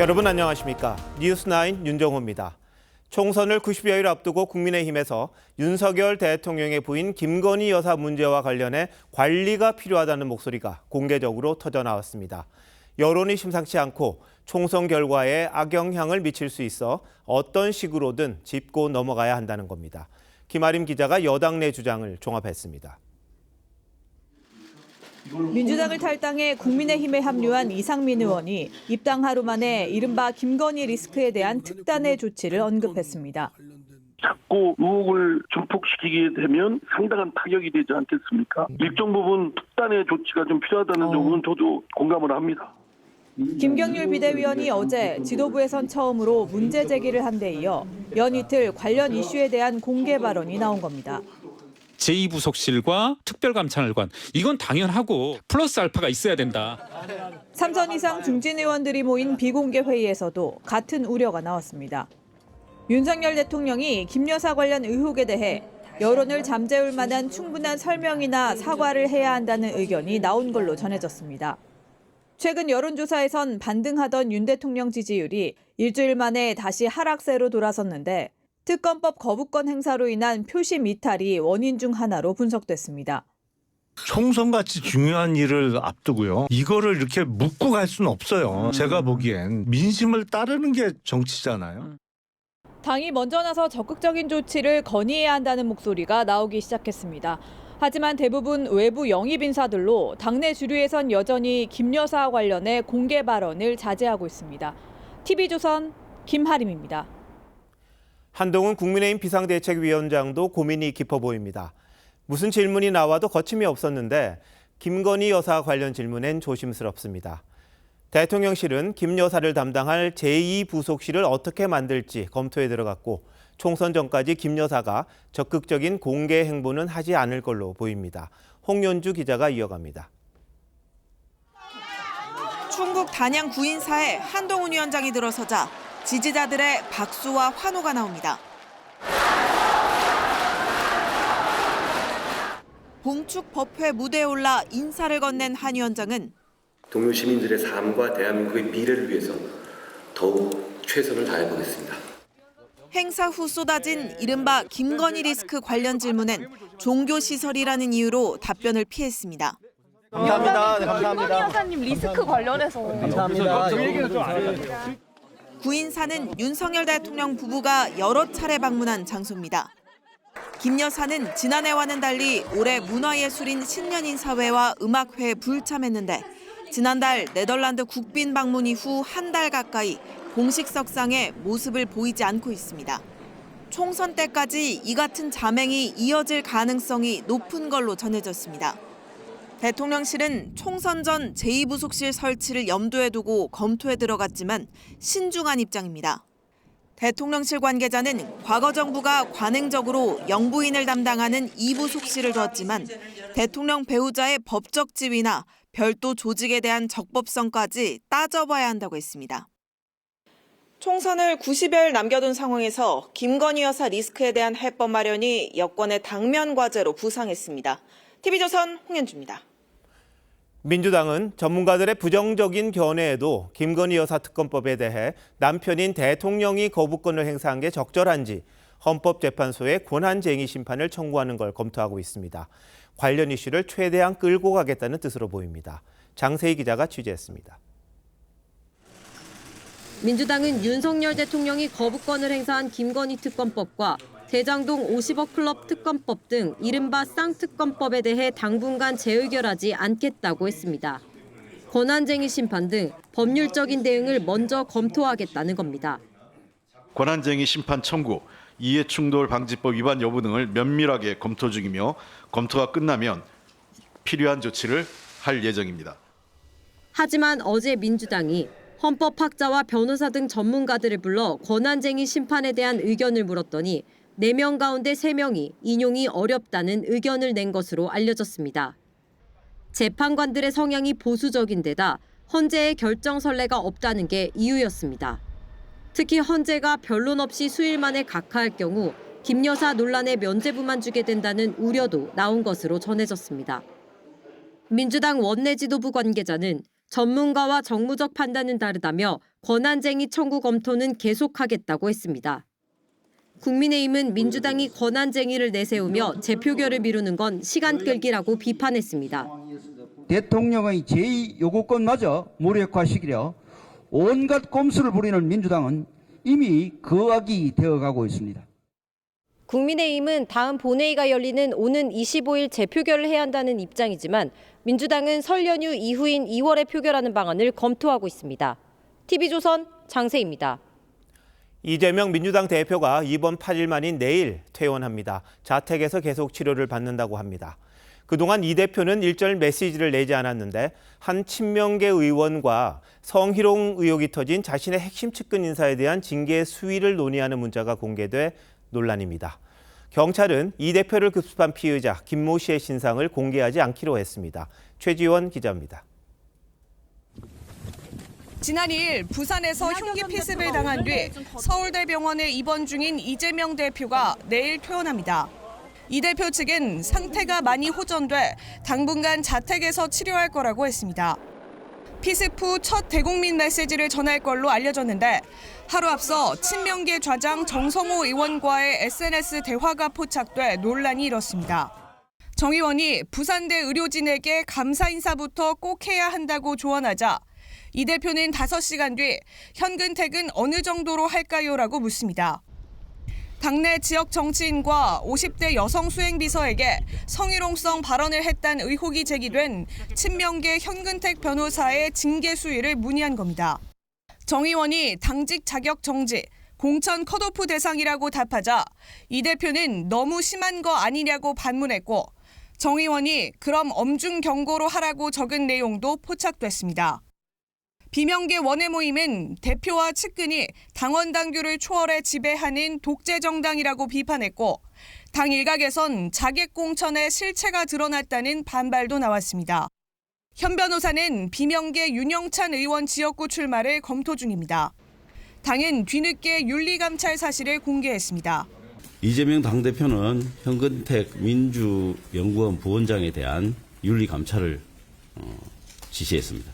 여러분 안녕하십니까? 뉴스9 윤정호입니다. 총선을 90여일 앞두고 국민의힘에서 윤석열 대통령의 부인 김건희 여사 문제와 관련해 관리가 필요하다는 목소리가 공개적으로 터져나왔습니다. 여론이 심상치 않고 총선 결과에 악영향을 미칠 수 있어 어떤 식으로든 짚고 넘어가야 한다는 겁니다. 김아림 기자가 여당 내 주장을 종합했습니다. 민주당을 탈당해 국민의힘에 합류한 이상민 의원이 입당 하루 만에 이른바 김건희 리스크에 대한 특단의 조치를 언급했습니다. 자꾸 의혹을 증폭시키게 되면 상당한 타격이 되지 않겠습니까? 일정 부분 특단의 조치가 좀 필요하다는 점은 저도 공감을 합니다. 김경률 비대위원이 어제 지도부에선 처음으로 문제 제기를 한 데 이어 연이틀 관련 이슈에 대한 공개 발언이 나온 겁니다. 제2부속실과 특별감찰관, 이건 당연하고 플러스 알파가 있어야 된다. 3선 이상 중진 의원들이 모인 비공개 회의에서도 같은 우려가 나왔습니다. 윤석열 대통령이 김 여사 관련 의혹에 대해 여론을 잠재울 만한 충분한 설명이나 사과를 해야 한다는 의견이 나온 걸로 전해졌습니다. 최근 여론조사에선 반등하던 윤 대통령 지지율이 일주일 만에 다시 하락세로 돌아섰는데 특검법 거부권 행사로 인한 표심 이탈이 원인 중 하나로 분석됐습니다. 총선같이 중요한 일을 앞두고요. 이거를 이렇게 묻고 갈 수는 없어요. 제가 보기엔 민심을 따르는 게 정치잖아요. 당이 먼저 나서 적극적인 조치를 건의해야 한다는 목소리가 나오기 시작했습니다. 하지만 대부분 외부 영입 인사들로 당내 주류에선 여전히 김 여사 관련해 공개 발언을 자제하고 있습니다. TV조선 김하림입니다. 한동훈 국민의힘 비상대책위원장도 고민이 깊어 보입니다. 무슨 질문이 나와도 거침이 없었는데 김건희 여사 관련 질문엔 조심스럽습니다. 대통령실은 김 여사를 담당할 제2부속실을 어떻게 만들지 검토에 들어갔고 총선 전까지 김 여사가 적극적인 공개 행보는 하지 않을 걸로 보입니다. 홍연주 기자가 이어갑니다. 충북 단양 구인사에 한동훈 위원장이 들어서자 지지자들의 박수와 환호가 나옵니다. 봉축 법회 무대에 올라 인사를 건넨 한 위원장은 동료 시민들의 삶과 대한민국의 미래를 위해서 더욱 최선을 다해보겠습니다. 행사 후 쏟아진 이른바 김건희 리스크 관련 질문엔 종교시설이라는 이유로 답변을 피했습니다. 감사합니다. 네, 감사합니다. 김건희 여사님 리스크 관련해서. 감사합니다. 구인사는 윤석열 대통령 부부가 여러 차례 방문한 장소입니다. 김 여사는 지난해와는 달리 올해 문화예술인 신년인사회와 음악회에 불참했는데 지난달 네덜란드 국빈 방문 이후 한 달 가까이 공식 석상에 모습을 보이지 않고 있습니다. 총선 때까지 이 같은 자맹이 이어질 가능성이 높은 걸로 전해졌습니다. 대통령실은 총선 전 제2부속실 설치를 염두에 두고 검토에 들어갔지만 신중한 입장입니다. 대통령실 관계자는 과거 정부가 관행적으로 영부인을 담당하는 2부속실을 두었지만 대통령 배우자의 법적 지위나 별도 조직에 대한 적법성까지 따져봐야 한다고 했습니다. 총선을 90여일 남겨둔 상황에서 김건희 여사 리스크에 대한 해법 마련이 여권의 당면 과제로 부상했습니다. TV조선 홍현주입니다. 민주당은 전문가들의 부정적인 견해에도 김건희 여사 특검법에 대해 남편인 대통령이 거부권을 행사한 게 적절한지 헌법재판소에 권한쟁의 심판을 청구하는 걸 검토하고 있습니다. 관련 이슈를 최대한 끌고 가겠다는 뜻으로 보입니다. 장세희 기자가 취재했습니다. 민주당은 윤석열 대통령이 거부권을 행사한 김건희 특검법과 대장동 50억 클럽 특검법 등 이른바 쌍특검법에 대해 당분간 재의결하지 않겠다고 했습니다. 권한쟁의 심판 등 법률적인 대응을 먼저 검토하겠다는 겁니다. 권한쟁의 심판 청구, 이해충돌 방지법 위반 여부 등을 면밀하게 검토 중이며 검토가 끝나면 필요한 조치를 할 예정입니다. 하지만 어제 민주당이 헌법학자와 변호사 등 전문가들을 불러 권한쟁의 심판에 대한 의견을 물었더니 4명 가운데 3명이 인용이 어렵다는 의견을 낸 것으로 알려졌습니다. 재판관들의 성향이 보수적인 데다 헌재의 결정 선례가 없다는 게 이유였습니다. 특히 헌재가 변론 없이 수일 만에 각하할 경우 김 여사 논란에 면죄부만 주게 된다는 우려도 나온 것으로 전해졌습니다. 민주당 원내 지도부 관계자는 전문가와 정무적 판단은 다르다며 권한쟁의 청구 검토는 계속하겠다고 했습니다. 국민의힘은 민주당이 권한쟁의를 내세우며 재표결을 미루는 건 시간 끌기라고 비판했습니다. 대통령의 제2요구권마저 무력화시키려 온갖 꼼수를 부리는 민주당은 이미 거악이 되어가고 있습니다. 국민의힘은 다음 본회의가 열리는 오는 25일 재표결을 해야 한다는 입장이지만 민주당은 설 연휴 이후인 2월에 표결하는 방안을 검토하고 있습니다. TV조선 장세희입니다. 이재명 민주당 대표가 이번 8일 만인 내일 퇴원합니다. 자택에서 계속 치료를 받는다고 합니다. 그동안 이 대표는 일절 메시지를 내지 않았는데 한 친명계 의원과 성희롱 의혹이 터진 자신의 핵심 측근 인사에 대한 징계 수위를 논의하는 문자가 공개돼 논란입니다. 경찰은 이 대표를 급습한 피의자 김모 씨의 신상을 공개하지 않기로 했습니다. 최지원 기자입니다. 지난 2일 부산에서 흉기 피습을 당한 뒤 서울대병원에 입원 중인 이재명 대표가 내일 퇴원합니다. 이 대표 측은 상태가 많이 호전돼 당분간 자택에서 치료할 거라고 했습니다. 피습 후 첫 대국민 메시지를 전할 걸로 알려졌는데 하루 앞서 친명계 좌장 정성호 의원과의 SNS 대화가 포착돼 논란이 일었습니다. 정 의원이 부산대 의료진에게 감사 인사부터 꼭 해야 한다고 조언하자 이 대표는 5시간 뒤 현근택은 어느 정도로 할까요라고 묻습니다. 당내 지역 정치인과 50대 여성 수행비서에게 성희롱성 발언을 했다는 의혹이 제기된 친명계 현근택 변호사의 징계 수위를 문의한 겁니다. 정 의원이 당직 자격 정지, 공천 컷오프 대상이라고 답하자 이 대표는 너무 심한 거 아니냐고 반문했고 정 의원이 그럼 엄중 경고로 하라고 적은 내용도 포착됐습니다. 비명계 원외 모임은 대표와 측근이 당원 당규를 초월해 지배하는 독재 정당이라고 비판했고 당 일각에선 자객 공천의 실체가 드러났다는 반발도 나왔습니다. 현 변호사는 비명계 윤영찬 의원 지역구 출마를 검토 중입니다. 당은 뒤늦게 윤리감찰 사실을 공개했습니다. 이재명 당대표는 현근택 민주연구원 부원장에 대한 윤리감찰을 지시했습니다.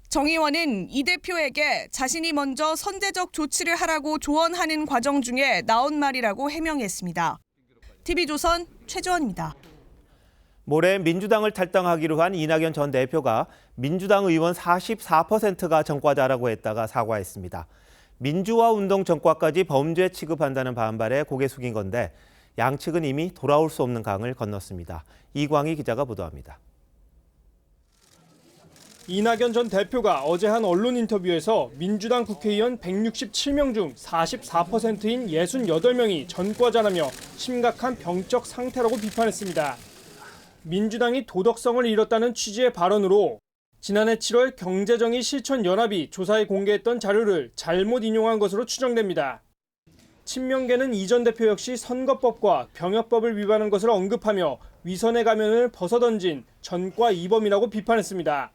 정 의원은 이 대표에게 자신이 먼저 선제적 조치를 하라고 조언하는 과정 중에 나온 말이라고 해명했습니다. TV조선 최지원입니다. 모레 민주당을 탈당하기로 한 이낙연 전 대표가 민주당 의원 44%가 전과자라고 했다가 사과했습니다. 민주화 운동 전과까지 범죄 취급한다는 반발에 고개 숙인 건데 양측은 이미 돌아올 수 없는 강을 건넜습니다. 이광희 기자가 보도합니다. 이낙연 전 대표가 어제 한 언론 인터뷰에서 민주당 국회의원 167명 중 44%인 68명이 전과자라며 심각한 병적 상태라고 비판했습니다. 민주당이 도덕성을 잃었다는 취지의 발언으로 지난해 7월 경제정의 실천연합이 조사에 공개했던 자료를 잘못 인용한 것으로 추정됩니다. 친명계는 이 전 대표 역시 선거법과 병역법을 위반한 것을 언급하며 위선의 가면을 벗어던진 전과 이범이라고 비판했습니다.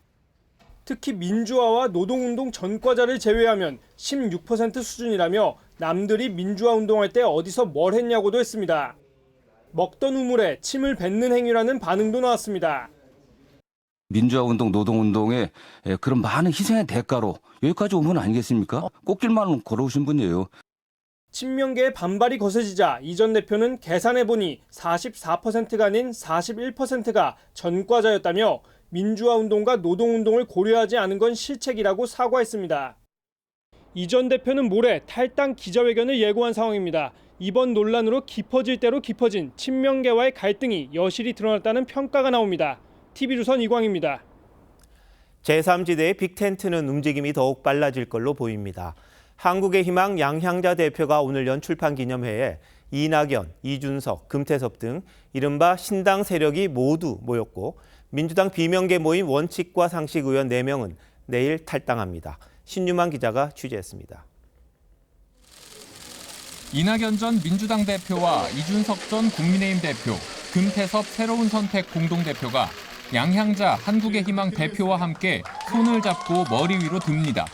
특히 민주화와 노동운동 전과자를 제외하면 16% 수준이라며 남들이 민주화 운동할 때 어디서 뭘 했냐고도 했습니다. 먹던 우물에 침을 뱉는 행위라는 반응도 나왔습니다. 민주화 운동, 노동운동에 그런 많은 희생의 대가로 여기까지 온 건 아니겠습니까? 꽃길만 걸어오신 분이에요. 친명계의 반발이 거세지자 이 전 대표는 계산해보니 44%가 아닌 41%가 전과자였다며 민주화 운동과 노동운동을 고려하지 않은 건 실책이라고 사과했습니다. 이 전 대표는 모레 탈당 기자회견을 예고한 상황입니다. 이번 논란으로 깊어질 대로 깊어진 친명계와의 갈등이 여실히 드러났다는 평가가 나옵니다. TV조선 이광입니다. 제3지대의 빅텐트는 움직임이 더욱 빨라질 걸로 보입니다. 한국의 희망 양향자 대표가 오늘 연 출판 기념회에 이낙연, 이준석, 금태섭 등 이른바 신당 세력이 모두 모였고 민주당 비명계 모임 원칙과 상식 의원 4명은 내일 탈당합니다. 신유만 기자가 취재했습니다. 이낙연 전 민주당 대표와 이준석 전 국민의힘 대표, 금태섭 새로운 선택 공동대표가 양향자 한국의 희망 대표와 함께 손을 잡고 머리 위로 듭니다.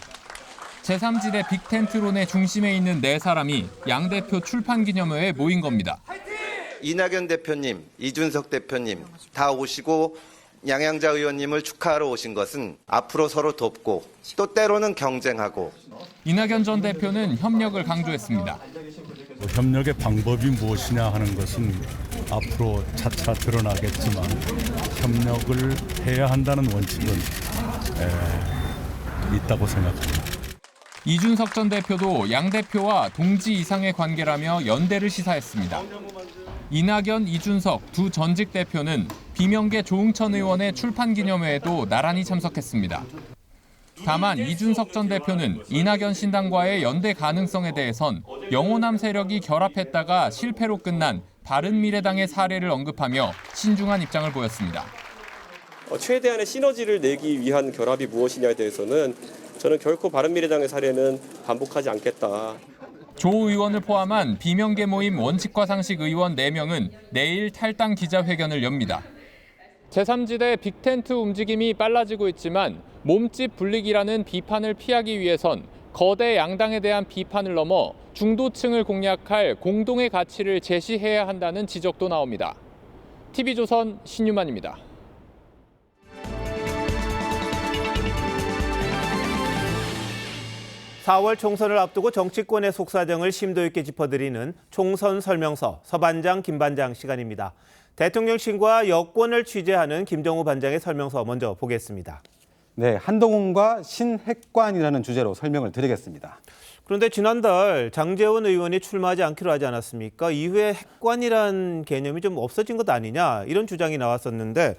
제3지대 빅텐트론의 중심에 있는 4사람이 양 대표 출판 기념회에 모인 겁니다. 이낙연 대표님, 이준석 대표님 다 오시고 양양자 의원님을 축하하러 오신 것은 앞으로 서로 돕고 또 때로는 경쟁하고 이낙연 전 대표는 협력을 강조했습니다. 협력의 방법이 무엇이냐 하는 것은 앞으로 차차 드러나겠지만 협력을 해야 한다는 원칙은 있다고 생각합니다. 이준석 전 대표도 양 대표와 동지 이상의 관계라며 연대를 시사했습니다. 이낙연, 이준석 두 전직 대표는 비명계 조응천 의원의 출판 기념회에도 나란히 참석했습니다. 다만 이준석 전 대표는 이낙연 신당과의 연대 가능성에 대해선 영호남 세력이 결합했다가 실패로 끝난 바른미래당의 사례를 언급하며 신중한 입장을 보였습니다. 최대한의 시너지를 내기 위한 결합이 무엇이냐에 대해서는 저는 결코 바른미래당의 사례는 반복하지 않겠다. 조 의원을 포함한 비명계 모임 원칙과 상식 의원 4명은 내일 탈당 기자회견을 엽니다. 제3지대 빅텐트 움직임이 빨라지고 있지만 몸집 분리기라는 비판을 피하기 위해선 거대 양당에 대한 비판을 넘어 중도층을 공략할 공동의 가치를 제시해야 한다는 지적도 나옵니다. TV조선 신유만입니다. 4월 총선을 앞두고 정치권의 속사정을 심도 있게 짚어드리는 총선 설명서 서반장 김반장 시간입니다. 대통령실과 여권을 취재하는 김정우 반장의 설명서 먼저 보겠습니다. 네, 한동훈과 신핵관이라는 주제로 설명을 드리겠습니다. 그런데 지난달 장제원 의원이 출마하지 않기로 하지 않았습니까? 이후에 핵관이란 개념이 좀 없어진 것 아니냐 이런 주장이 나왔었는데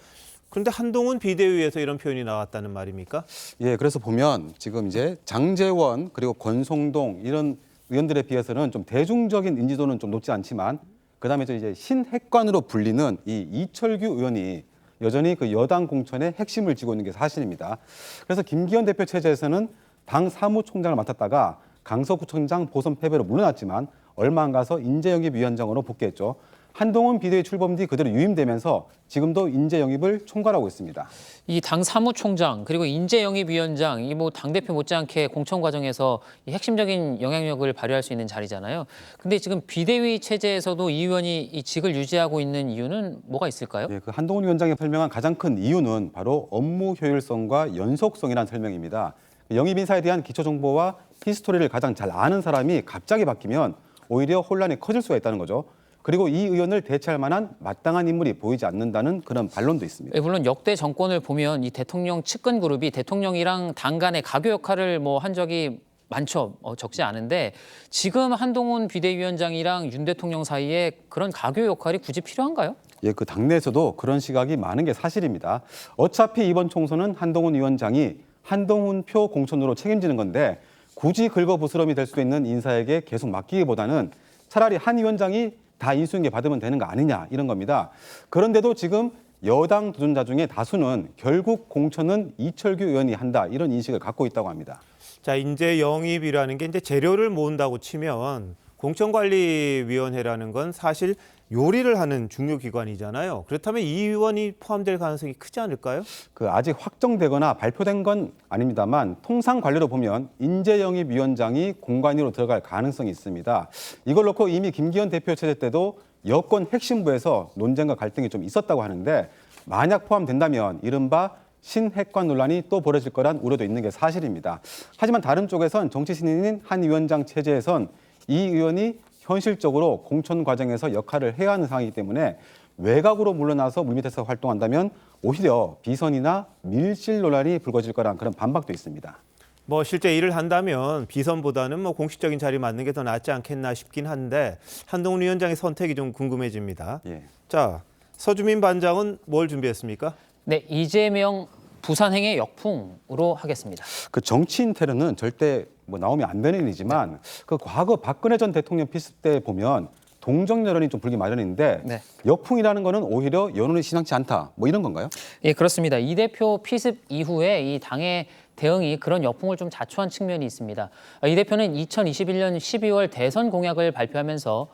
그런데 한동훈 비대위에서 이런 표현이 나왔다는 말입니까? 예, 그래서 보면 지금 이제 장제원 그리고 권성동 이런 의원들에 비해서는 좀 대중적인 인지도는 좀 높지 않지만 그다음에 이제 신핵관으로 불리는 이 이철규 의원이 여전히 그 여당 공천의 핵심을 쥐고 있는 게 사실입니다. 그래서 김기현 대표 체제에서는 당 사무총장을 맡았다가 강서구청장 보선 패배로 물러났지만 얼마 안 가서 인재영입위원장으로 복귀했죠. 한동훈 비대위 출범 뒤 그대로 유임되면서 지금도 인재 영입을 총괄하고 있습니다. 이 당 사무총장 그리고 인재 영입위원장 이 뭐 당 대표 못지않게 공천 과정에서 이 핵심적인 영향력을 발휘할 수 있는 자리잖아요. 근데 지금 비대위 체제에서도 이 의원이 이 직을 유지하고 있는 이유는 뭐가 있을까요? 그 한동훈 위원장이 설명한 가장 큰 이유는 바로 업무 효율성과 연속성이라는 설명입니다. 영입 인사에 대한 기초 정보와 히스토리를 가장 잘 아는 사람이 갑자기 바뀌면 오히려 혼란이 커질 수가 있다는 거죠. 그리고 이 의원을 대체할 만한 마땅한 인물이 보이지 않는다는 그런 반론도 있습니다. 물론 역대 정권을 보면 이 대통령 측근 그룹이 대통령이랑 당 간의 가교 역할을 뭐 한 적이 많죠. 적지 않은데 지금 한동훈 비대위원장이랑 윤 대통령 사이에 그런 가교 역할이 굳이 필요한가요? 예, 그 당내에서도 그런 시각이 많은 게 사실입니다. 어차피 이번 총선은 한동훈 위원장이 한동훈 표 공천으로 책임지는 건데 굳이 긁어부스럼이 될 수도 있는 인사에게 계속 맡기기보다는 차라리 한 위원장이 다 인수인계 받으면 되는 거 아니냐 이런 겁니다. 그런데도 지금 여당 도전자 중에 다수는 결국 공천은 이철규 의원이 한다 이런 인식을 갖고 있다고 합니다. 자, 인재 영입이라는 게 이제 재료를 모은다고 치면 공천관리위원회라는 건 사실 요리를 하는 중요 기관이잖아요. 그렇다면 이 의원이 포함될 가능성이 크지 않을까요? 그 아직 확정되거나 발표된 건 아닙니다만 통상 관례로 보면 인재영입위원장이 공관위로 들어갈 가능성이 있습니다. 이걸 놓고 이미 김기현 대표 체제 때도 여권 핵심부에서 논쟁과 갈등이 좀 있었다고 하는데 만약 포함된다면 이른바 신핵관 논란이 또 벌어질 거란 우려도 있는 게 사실입니다. 하지만 다른 쪽에선 정치 신인인 한 위원장 체제에선 이 의원이 현실적으로 공천 과정에서 역할을 해야 하는 상황이기 때문에 외곽으로 물러나서 물밑에서 활동한다면 오히려 비선이나 밀실 논란이 불거질 거란 그런 반박도 있습니다. 뭐 실제 일을 한다면 비선보다는 뭐 공식적인 자리 맡는 게 더 낫지 않겠나 싶긴 한데 한동훈 위원장의 선택이 좀 궁금해집니다. 예. 자, 서주민 반장은 뭘 준비했습니까? 네, 이재명 부산행의 역풍으로 하겠습니다. 그 정치인 테러는 절대 뭐 나오면 안 되는 일이지만 그 과거 박근혜 전 대통령 피습 때 보면 동정 여론이 좀 불기 마련인데 역풍이라는 거는 오히려 여론이 심상치 않다 뭐 이런 건가요? 예, 그렇습니다. 이 대표 피습 이후에 이 당의 대응이 그런 역풍을 좀 자초한 측면이 있습니다. 이 대표는 2021년 12월 대선 공약을 발표하면서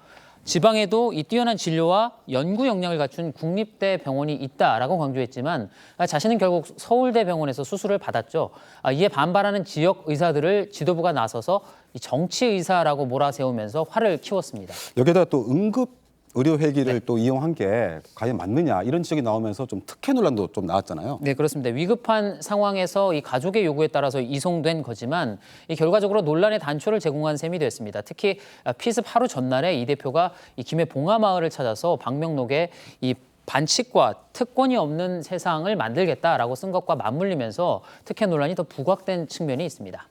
지방에도 이 뛰어난 진료와 연구 역량을 갖춘 국립대 병원이 있다라고 강조했지만 자신은 결국 서울대병원에서 수술을 받았죠. 이에 반발하는 지역 의사들을 지도부가 나서서 정치 의사라고 몰아세우면서 화를 키웠습니다. 여기에다가 또 응급 의료 회기를 또 이용한 게 과연 맞느냐 이런 지적이 나오면서 좀 특혜 논란도 좀 나왔잖아요. 네, 그렇습니다. 위급한 상황에서 이 가족의 요구에 따라서 이송된 거지만 이 결과적으로 논란의 단초를 제공한 셈이 됐습니다. 특히 피습 하루 전날에 이 대표가 이 김해 봉하마을을 찾아서 방명록에 이 반칙과 특권이 없는 세상을 만들겠다라고 쓴 것과 맞물리면서 특혜 논란이 더 부각된 측면이 있습니다.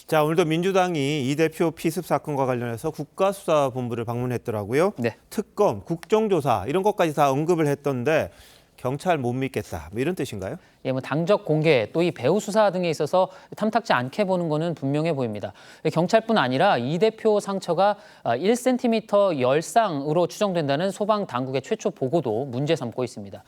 자, 오늘도 민주당이 이 대표 피습 사건과 관련해서 국가수사본부를 방문했더라고요. 네. 특검, 국정조사 이런 것까지 다 언급을 했던데 경찰 못 믿겠다. 뭐 이런 뜻인가요? 예, 뭐 당적 공개 또 이 배후 수사 등에 있어서 탐탁지 않게 보는 거는 분명해 보입니다. 경찰뿐 아니라 이 대표 상처가 1cm 열상으로 추정된다는 소방 당국의 최초 보고도 문제 삼고 있습니다.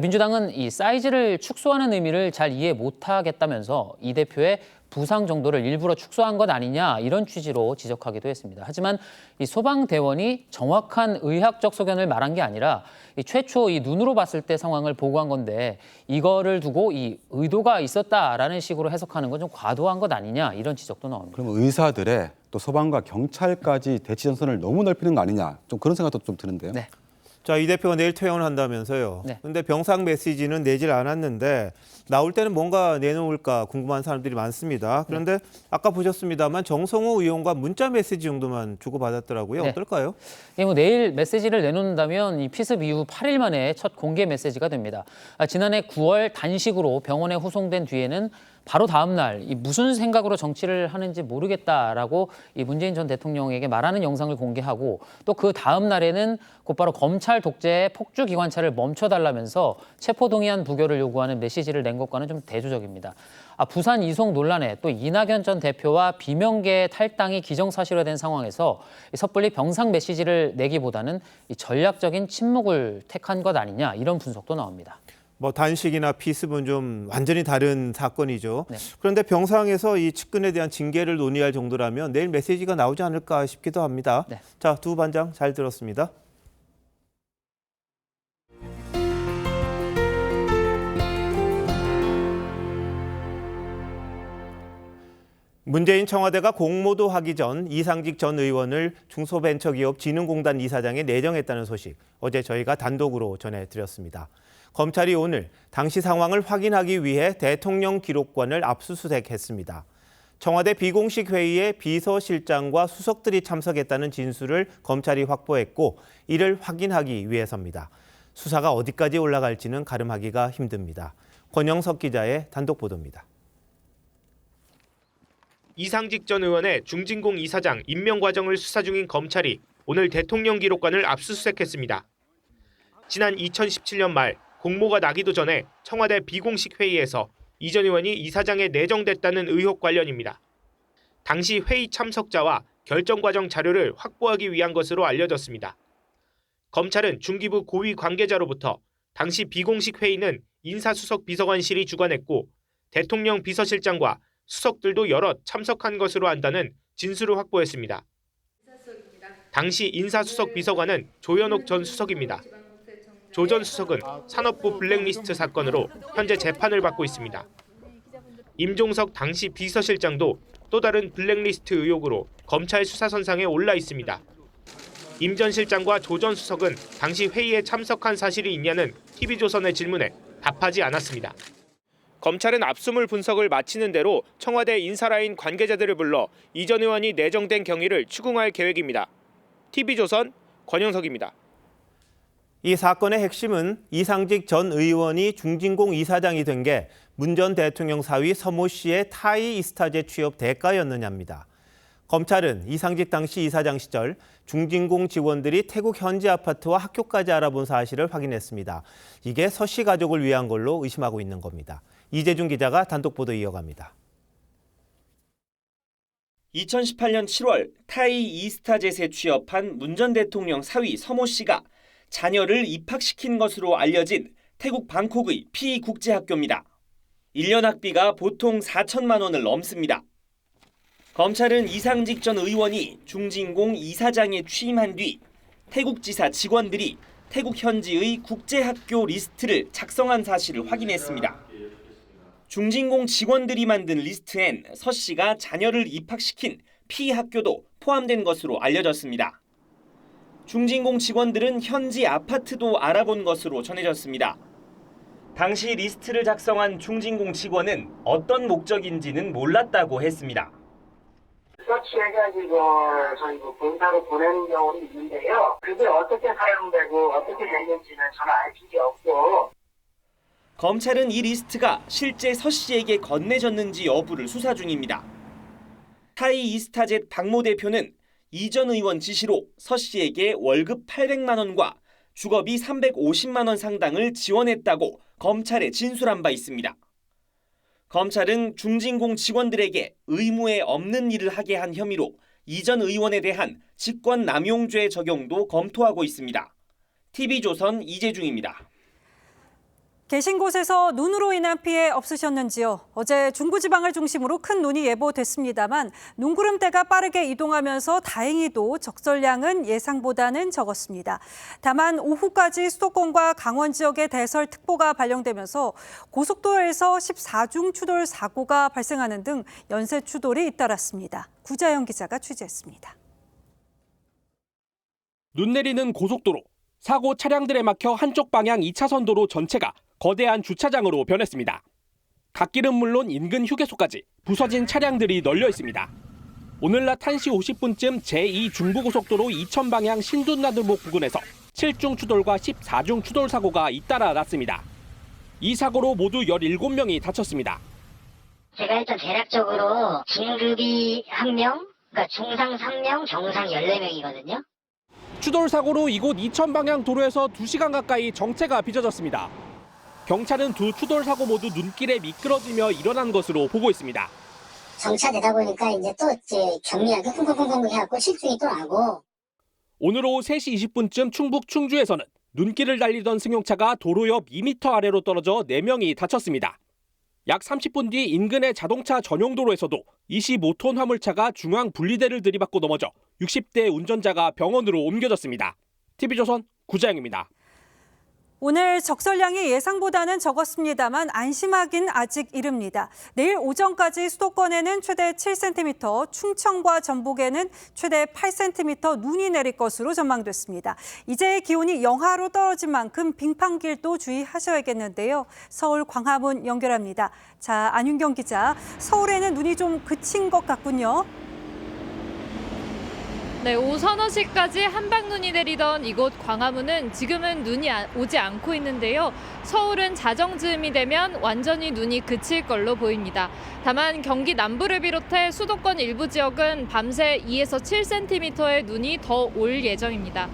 민주당은 이 사이즈를 축소하는 의미를 잘 이해 못하겠다면서 이 대표의 부상 정도를 일부러 축소한 것 아니냐 이런 취지로 지적하기도 했습니다. 하지만 이 소방대원이 정확한 의학적 소견을 말한 게 아니라 이 최초 이 눈으로 봤을 때 상황을 보고한 건데 이거를 두고 이 의도가 있었다라는 식으로 해석하는 건 좀 과도한 것 아니냐 이런 지적도 나옵니다. 그럼 의사들의 또 소방과 경찰까지 대치 전선을 너무 넓히는 거 아니냐 좀 그런 생각도 좀 드는데요. 네. 자, 이 대표가 내일 퇴원을 한다면서요. 네. 근데 병상 메시지는 내질 않았는데 나올 때는 뭔가 내놓을까 궁금한 사람들이 많습니다. 그런데 아까 보셨습니다만 정성호 의원과 문자 메시지 정도만 주고받았더라고요. 네. 어떨까요? 예, 뭐 내일 메시지를 내놓는다면 이 피습 이후 8일 만에 첫 공개 메시지가 됩니다. 지난해 9월 단식으로 병원에 후송된 뒤에는 바로 다음 날 이 무슨 생각으로 정치를 하는지 모르겠다라고 이 문재인 전 대통령에게 말하는 영상을 공개하고 또 그 다음 날에는 곧바로 검찰 독재의 폭주 기관차를 멈춰달라면서 체포동의안 부결을 요구하는 메시지를 낸 것과는 좀 대조적입니다. 부산 이송 논란에 또 이낙연 전 대표와 비명계 탈당이 기정사실화된 상황에서 섣불리 병상 메시지를 내기보다는 이 전략적인 침묵을 택한 것 아니냐 이런 분석도 나옵니다. 뭐 단식이나 피습은 좀 완전히 다른 사건이죠. 네. 그런데 병상에서 이 측근에 대한 징계를 논의할 정도라면 내일 메시지가 나오지 않을까 싶기도 합니다. 네. 자, 두 반장 잘 들었습니다. 문재인 청와대가 공모도 하기 전 이상직 전 의원을 중소벤처기업진흥공단 이사장에 내정했다는 소식 어제 저희가 단독으로 전해드렸습니다. 검찰이 오늘 당시 상황을 확인하기 위해 대통령 기록관을 압수수색했습니다. 청와대 비공식 회의에 비서실장과 수석들이 참석했다는 진술을 검찰이 확보했고 이를 확인하기 위해서입니다. 수사가 어디까지 올라갈지는 가름하기가 힘듭니다. 권영석 기자의 단독 보도입니다. 이상직 전 의원의 중진공 이사장 임명 과정을 수사 중인 검찰이 오늘 대통령 기록관을 압수수색했습니다. 지난 2017년 말 공모가 나기도 전에 청와대 비공식 회의에서 이 전 의원이 이사장에 내정됐다는 의혹 관련입니다. 당시 회의 참석자와 결정 과정 자료를 확보하기 위한 것으로 알려졌습니다. 검찰은 중기부 고위 관계자로부터 당시 비공식 회의는 인사수석 비서관실이 주관했고 대통령 비서실장과 수석들도 여럿 참석한 것으로 안다는 진술을 확보했습니다. 당시 인사수석 비서관은 조현옥 전 수석입니다. 조 전 수석은 산업부 블랙리스트 사건으로 현재 재판을 받고 있습니다. 임종석 당시 비서실장도 또 다른 블랙리스트 의혹으로 검찰 수사선상에 올라 있습니다. 임 전 실장과 조 전 수석은 당시 회의에 참석한 사실이 있냐는 TV조선의 질문에 답하지 않았습니다. 검찰은 압수물 분석을 마치는 대로 청와대 인사라인 관계자들을 불러 이 전 의원이 내정된 경위를 추궁할 계획입니다. TV조선 권영석입니다. 이 사건의 핵심은 이상직 전 의원이 중진공 이사장이 된 게 문 전 대통령 사위 서모 씨의 타이 이스타제 취업 대가였느냐입니다. 검찰은 이상직 당시 이사장 시절 중진공 직원들이 태국 현지 아파트와 학교까지 알아본 사실을 확인했습니다. 이게 서 씨 가족을 위한 걸로 의심하고 있는 겁니다. 이재준 기자가 단독 보도 이어갑니다. 2018년 7월 타이 이스타젯에 취업한 문 전 대통령 사위 서모 씨가 자녀를 입학시킨 것으로 알려진 태국 방콕의 피국제학교입니다. 1년 학비가 보통 4천만 원을 넘습니다. 검찰은 이상직 전 의원이 중진공 이사장에 취임한 뒤 태국지사 직원들이 태국 현지의 국제학교 리스트를 작성한 사실을 확인했습니다. 중진공 직원들이 만든 리스트엔 서 씨가 자녀를 입학시킨 피학교도 포함된 것으로 알려졌습니다. 중진공 직원들은 현지 아파트도 알아본 것으로 전해졌습니다. 당시 리스트를 작성한 중진공 직원은 어떤 목적인지는 몰랐다고 했습니다. 서치해가지고 저희 본사로 보내는 경우도 있는데요. 그게 어떻게 사용되고 어떻게 됐는지는 저는 알 길이 없고. 검찰은 이 리스트가 실제 서 씨에게 건네졌는지 여부를 수사 중입니다. 타이 이스타젯 박모 대표는 이전 의원 지시로 서 씨에게 월급 800만 원과 주거비 350만 원 상당을 지원했다고 검찰에 진술한 바 있습니다. 검찰은 중진공 직원들에게 의무에 없는 일을 하게 한 혐의로 이전 의원에 대한 직권남용죄 적용도 검토하고 있습니다. TV조선 이재중입니다. 계신 곳에서 눈으로 인한 피해 없으셨는지요? 어제 중부지방을 중심으로 큰 눈이 예보됐습니다만 눈구름대가 빠르게 이동하면서 다행히도 적설량은 예상보다는 적었습니다. 다만 오후까지 수도권과 강원 지역에 대설특보가 발령되면서 고속도로에서 14중 추돌 사고가 발생하는 등 연쇄 추돌이 잇따랐습니다. 구자영 기자가 취재했습니다. 눈 내리는 고속도로. 사고 차량들에 막혀 한쪽 방향 2차선 도로 전체가 거대한 주차장으로 변했습니다. 갓길은 물론 인근 휴게소까지 부서진 차량들이 널려 있습니다. 오늘 낮 1시 50분쯤 제2 중부고속도로 이천 방향 신둔나들목 부근에서 7중 추돌과 14중 추돌 사고가 잇따라 났습니다. 이 사고로 모두 17명이 다쳤습니다. 제가 일단 대략적으로 긴급이 1명, 그러니까 중상 3명, 정상 14명이거든요. 추돌 사고로 이곳 이천 방향 도로에서 2시간 가까이 정체가 빚어졌습니다. 경찰은 두 추돌 사고 모두 눈길에 미끄러지며 일어난 것으로 보고 있습니다. 정차되다 보니까 이제 또 경미하게 쿵쿵쿵쿵 해갖고 실중이 또 나고. 오늘 오후 3시 20분쯤 충북 충주에서는 눈길을 달리던 승용차가 도로 옆 2m 아래로 떨어져 4명이 다쳤습니다. 약 30분 뒤 인근의 자동차 전용 도로에서도 25톤 화물차가 중앙 분리대를 들이받고 넘어져 60대 운전자가 병원으로 옮겨졌습니다. TV조선 구자영입니다. 오늘 적설량이 예상보다는 적었습니다만 안심하긴 아직 이릅니다. 내일 오전까지 수도권에는 최대 7cm, 충청과 전북에는 최대 8cm 눈이 내릴 것으로 전망됐습니다. 이제 기온이 영하로 떨어진 만큼 빙판길도 주의하셔야겠는데요. 서울 광화문 연결합니다. 자, 안윤경 기자, 서울에는 눈이 좀 그친 것 같군요. 네, 오후 서너 시까지 한방눈이 내리던 이곳 광화문은 지금은 눈이 오지 않고 있는데요. 서울은 자정즈음이 되면 완전히 눈이 그칠 걸로 보입니다. 다만 경기 남부를 비롯해 수도권 일부 지역은 밤새 2에서 7cm의 눈이 더 올 예정입니다.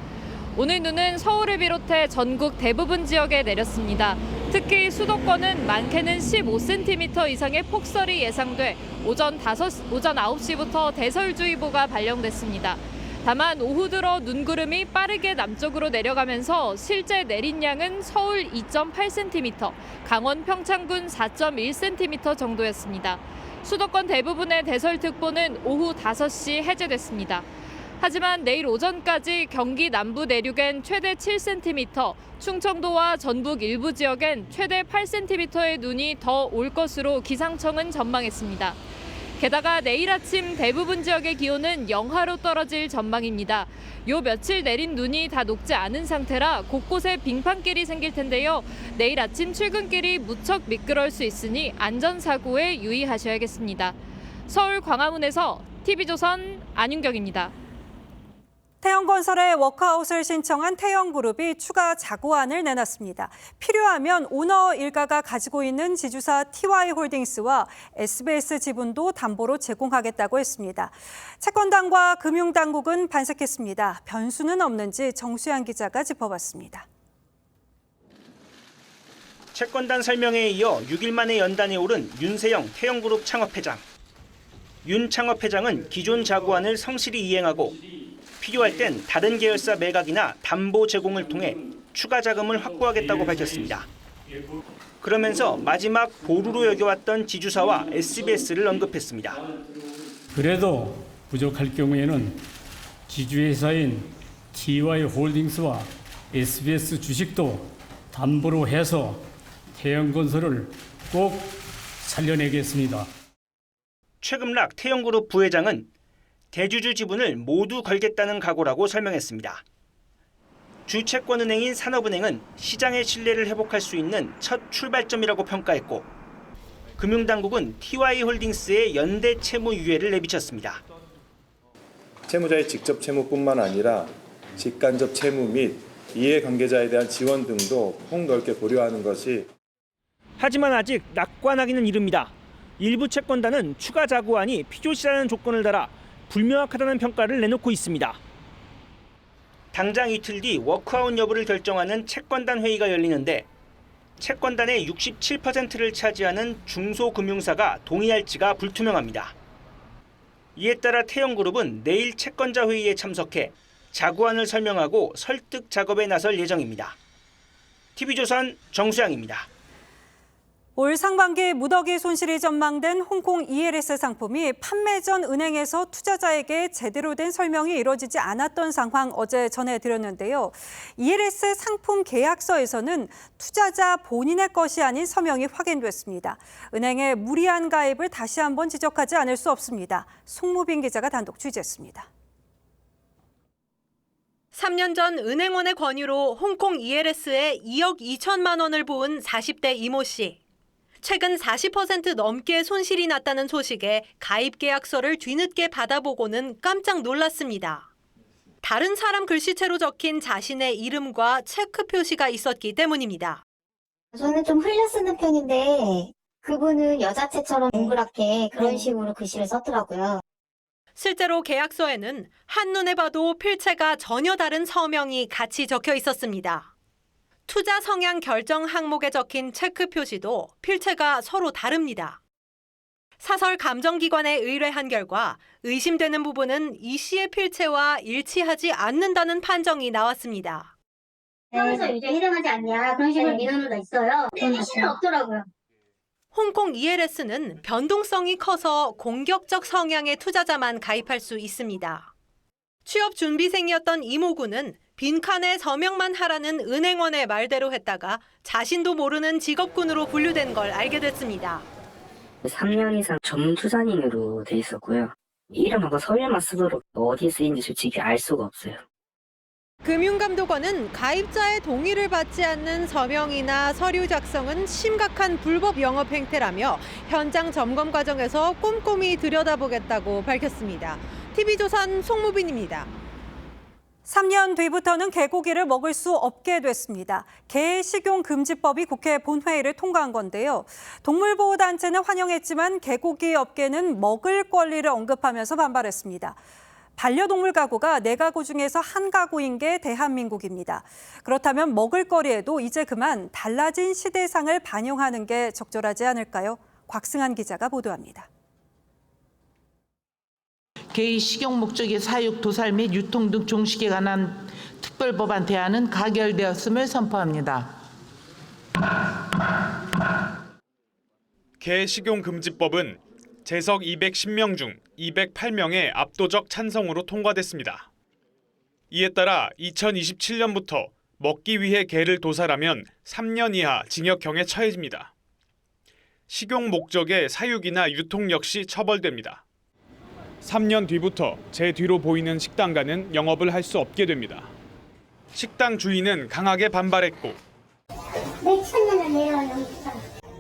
오늘 눈은 서울을 비롯해 전국 대부분 지역에 내렸습니다. 특히 수도권은 많게는 15cm 이상의 폭설이 예상돼 오전 9시부터 대설주의보가 발령됐습니다. 다만 오후 들어 눈구름이 빠르게 남쪽으로 내려가면서 실제 내린 양은 서울 2.8cm, 강원 평창군 4.1cm 정도였습니다. 수도권 대부분의 대설특보는 오후 5시 해제됐습니다. 하지만 내일 오전까지 경기 남부 내륙엔 최대 7cm, 충청도와 전북 일부 지역엔 최대 8cm의 눈이 더 올 것으로 기상청은 전망했습니다. 게다가 내일 아침 대부분 지역의 기온은 영하로 떨어질 전망입니다. 요 며칠 내린 눈이 다 녹지 않은 상태라 곳곳에 빙판길이 생길 텐데요. 내일 아침 출근길이 무척 미끄러울 수 있으니 안전사고에 유의하셔야겠습니다. 서울 광화문에서 TV조선 안윤경입니다. 태영건설에 워크아웃을 신청한 태영그룹이 추가 자구안을 내놨습니다. 필요하면 오너 일가가 가지고 있는 지주사 TY홀딩스와 SBS 지분도 담보로 제공하겠다고 했습니다. 채권단과 금융당국은 반색했습니다. 변수는 없는지 정수양 기자가 짚어봤습니다. 채권단 설명회에 이어 6일 만에 연단에 오른 윤세영 태영그룹 창업회장. 윤 창업회장은 기존 자구안을 성실히 이행하고 필요할 땐 다른 계열사 매각이나 담보 제공을 통해 추가 자금을 확보하겠다고 밝혔습니다. 그러면서 마지막 보루로 여겨왔던 지주사와 SBS를 언급했습니다. 그래도 부족할 경우에는 지주회사인 TY홀딩스와 SBS 주식도 담보로 해서 태영건설을 꼭 살려내겠습니다. 최금락 태영그룹 부회장은 대주주 지분을 모두 걸겠다는 각오라고 설명했습니다. 주채권은행인 산업은행은 시장의 신뢰를 회복할 수 있는 첫 출발점이라고 평가했고 금융당국은 TY홀딩스의 연대 채무 유예를 내비쳤습니다. 채무자의 직접 채무뿐만 아니라 직간접 채무 및 이해관계자에 대한 지원 등도 폭넓게 고려하는 것이. 하지만 아직 낙관하기는 이릅니다. 일부 채권단은 추가 자구안이 필요시라는 조건을 달아 불명확하다는 평가를 내놓고 있습니다. 당장 이틀 뒤 워크아웃 여부를 결정하는 채권단 회의가 열리는데 채권단의 67%를 차지하는 중소금융사가 동의할지가 불투명합니다. 이에 따라 태영그룹은 내일 채권자 회의에 참석해 자구안을 설명하고 설득 작업에 나설 예정입니다. TV조선 정수양입니다. 올 상반기 무더기 손실이 전망된 홍콩 ELS 상품이 판매 전 은행에서 투자자에게 제대로 된 설명이 이루어지지 않았던 상황 어제 전해드렸는데요. ELS 상품 계약서에서는 투자자 본인의 것이 아닌 서명이 확인됐습니다. 은행의 무리한 가입을 다시 한번 지적하지 않을 수 없습니다. 송무빈 기자가 단독 취재했습니다. 3년 전 은행원의 권유로 홍콩 ELS에 2억 2천만 원을 부은 40대 이모 씨. 최근 40% 넘게 손실이 났다는 소식에 가입 계약서를 뒤늦게 받아보고는 깜짝 놀랐습니다. 다른 사람 글씨체로 적힌 자신의 이름과 체크 표시가 있었기 때문입니다. 저는 좀 흘려 쓰는 편인데 그분은 여자체처럼 동그랗게 그런 식으로 글씨를 썼더라고요. 실제로 계약서에는 한눈에 봐도 필체가 전혀 다른 서명이 같이 적혀 있었습니다. 투자 성향 결정 항목에 적힌 체크 표시도 필체가 서로 다릅니다. 사설 감정기관에 의뢰한 결과 의심되는 부분은 이 씨의 필체와 일치하지 않는다는 판정이 나왔습니다. 평소 유죄 해당하지 않냐 그런 식으로 민원도 있어요. 필체는 없더라고요. 홍콩 ELS는 변동성이 커서 공격적 성향의 투자자만 가입할 수 있습니다. 취업 준비생이었던 이모군은 빈칸에 서명만 하라는 은행원의 말대로 했다가 자신도 모르는 직업군으로 분류된 걸 알게 됐습니다. 3년 이상 전문 투자인으로 돼 있었고요. 이름하고 서류만 쓰도록 어디에 쓰인지 솔직히 알 수가 없어요. 금융감독원은 가입자의 동의를 받지 않는 서명이나 서류 작성은 심각한 불법 영업 행태라며 현장 점검 과정에서 꼼꼼히 들여다보겠다고 밝혔습니다. TV조선 송무빈입니다. 3년 뒤부터는 개고기를 먹을 수 없게 됐습니다. 개 식용금지법이 국회 본회의를 통과한 건데요. 동물보호단체는 환영했지만 개고기 업계는 먹을 권리를 언급하면서 반발했습니다. 반려동물 가구가 4가구 중에서 1가구인 게 대한민국입니다. 그렇다면 먹을거리에도 이제 그만 달라진 시대상을 반영하는 게 적절하지 않을까요? 곽승한 기자가 보도합니다. 개의 식용 목적의 사육, 도살 및 유통 등 종식에 관한 특별법안 대안은 가결되었음을 선포합니다. 개 식용금지법은 재석 210명 중 208명의 압도적 찬성으로 통과됐습니다. 이에 따라 2027년부터 먹기 위해 개를 도살하면 3년 이하 징역형에 처해집니다. 식용 목적의 사육이나 유통 역시 처벌됩니다. 3년 뒤부터 제 뒤로 보이는 식당가는 영업을 할 수 없게 됩니다. 식당 주인은 강하게 반발했고 몇 천년을 내려오는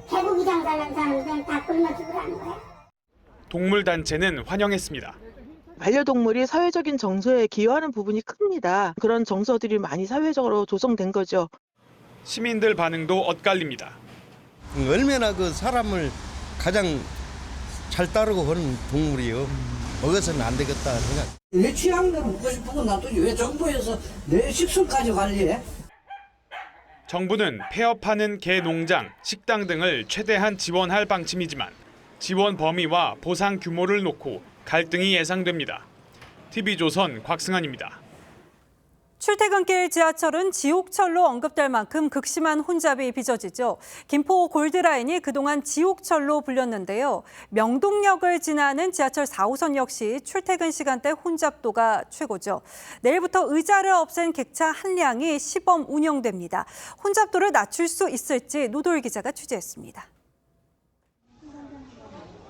개고기 장사하는 사람들은 다 굶어 죽으라는 거야. 동물단체는 환영했습니다. 반려동물이 사회적인 정서에 기여하는 부분이 큽니다. 그런 정서들이 많이 사회적으로 조성된 거죠. 시민들 반응도 엇갈립니다. 얼마나 그 사람을 가장 잘 따르고 그런 동물이요. 먹어서는 안 되겠다 생각. 내 취향대로 먹고 싶어도 놔두지 왜 정부에서 내 식순까지 관리해? 정부는 폐업하는 개 농장, 식당 등을 최대한 지원할 방침이지만 지원 범위와 보상 규모를 놓고 갈등이 예상됩니다. TV조선 곽승환입니다. 출퇴근길 지하철은 지옥철로 언급될 만큼 극심한 혼잡이 빚어지죠. 김포 골드라인이 그동안 지옥철로 불렸는데요. 명동역을 지나는 지하철 4호선 역시 출퇴근 시간대 혼잡도가 최고죠. 내일부터 의자를 없앤 객차 한량이 시범 운영됩니다. 혼잡도를 낮출 수 있을지 노돌 기자가 취재했습니다.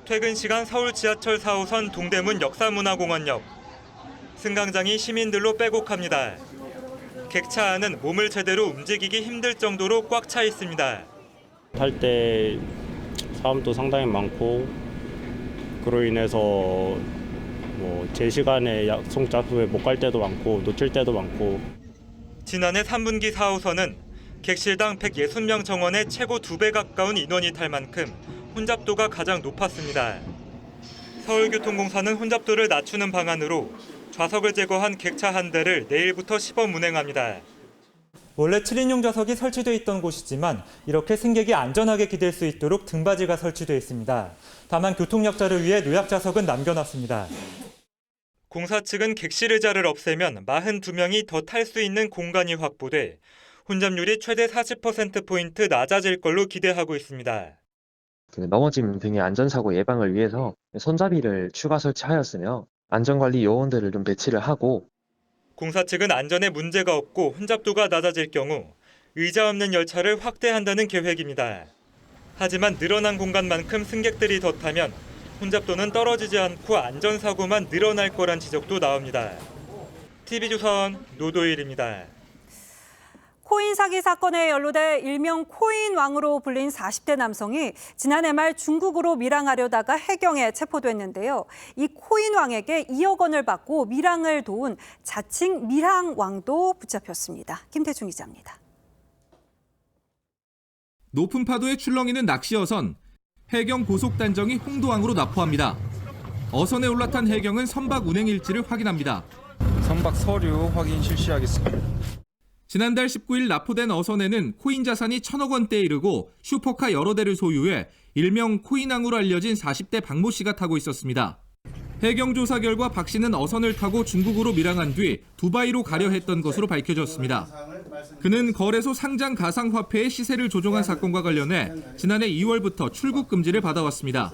퇴근 시간 서울 지하철 4호선 동대문 역사문화공원역. 승강장이 시민들로 빼곡합니다. 객차 안은 몸을 제대로 움직이기 힘들 정도로 꽉 차 있습니다. 탈 때 사람도 상당히 많고 그로 인해서 제 시간에 약속 장소에 못 갈 때도 많고 놓칠 때도 많고. 지난해 3분기 4호선은 객실당 160명 정원의 최고 2배 가까운 인원이 탈 만큼 혼잡도가 가장 높았습니다. 서울교통공사는 혼잡도를 낮추는 방안으로 좌석을 제거한 객차 한 대를 내일부터 시범 운행합니다. 원래 7인용 좌석이 설치돼 있던 곳이지만 이렇게 승객이 안전하게 기댈 수 있도록 등받이가 설치돼 있습니다. 다만 교통약자를 위해 노약 좌석은 남겨놨습니다. 공사 측은 객실 의자를 없애면 42명이 더 탈 수 있는 공간이 확보돼 혼잡률이 최대 40%포인트 낮아질 걸로 기대하고 있습니다. 넘어짐 등의 안전사고 예방을 위해서 손잡이를 추가 설치하였으며 안전관리 요원들을 좀 배치를 하고. 공사 측은 안전에 문제가 없고 혼잡도가 낮아질 경우 의자 없는 열차를 확대한다는 계획입니다. 하지만 늘어난 공간만큼 승객들이 더 타면 혼잡도는 떨어지지 않고 안전사고만 늘어날 거란 지적도 나옵니다. TV조선 노도일입니다. 코인 사기 사건에 연루돼 일명 코인 왕으로 불린 40대 남성이 지난해 말 중국으로 밀항하려다가 해경에 체포됐는데요. 이 코인 왕에게 2억 원을 받고 밀항을 도운 자칭 밀항 왕도 붙잡혔습니다. 김태중 기자입니다. 높은 파도에 출렁이는 낚시 어선. 해경 고속단정이 홍도항으로 납포합니다. 어선에 올라탄 해경은 선박 운행 일지를 확인합니다. 선박 서류 확인 실시하겠습니다. 지난달 19일 납포된 어선에는 코인 자산이 1,000억 원대에 이르고 슈퍼카 여러 대를 소유해 일명 코인왕으로 알려진 40대 박모 씨가 타고 있었습니다. 해경 조사 결과 박 씨는 어선을 타고 중국으로 밀항한 뒤 두바이로 가려 했던 것으로 밝혀졌습니다. 그는 거래소 상장 가상화폐의 시세를 조종한 사건과 관련해 지난해 2월부터 출국 금지를 받아왔습니다.